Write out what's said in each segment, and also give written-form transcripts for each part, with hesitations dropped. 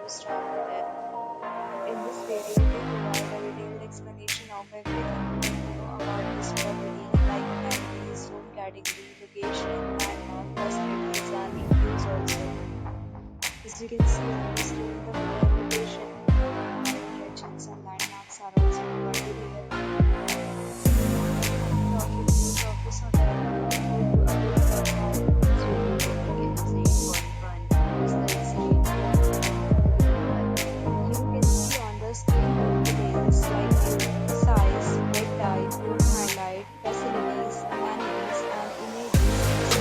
5-star hotel. In this video, we provide a detailed explanation of everything you need to know about this property, like amenities, room category, location, landmark, facilities, and reviews also. As you can see on the screen, the hotel location, attractions, and landmarks are also provided here. Top reviews of this hotel. Go to above.com. It's 8.1. Is the exchange you can see on the screen more details like room size, bed type, room highlight, facilities, amenities, and images, etc.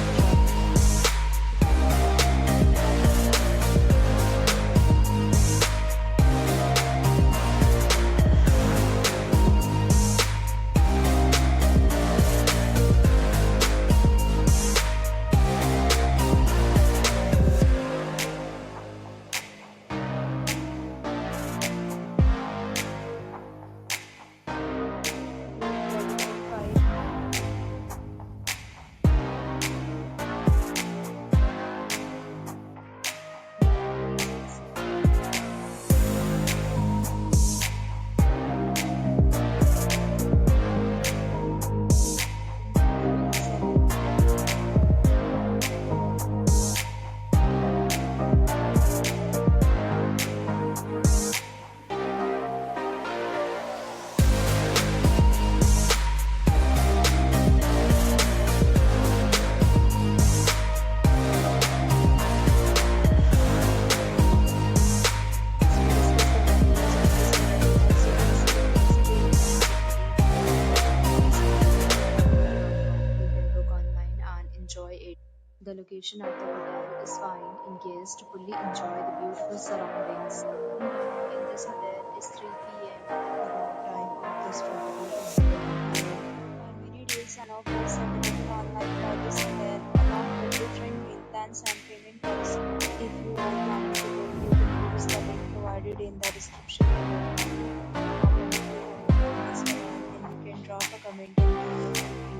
You can book online and enjoy it. The location of the hotel is fine in case to fully enjoy the beautiful surroundings. In this hotel is 3 p.m. The time of this property is 11 p.m. Many deals and offers available online for this hotel along with different methods and payment terms. If you are planning to book, you can use the link provided in the description below. This hotel, and you can drop a comment and review.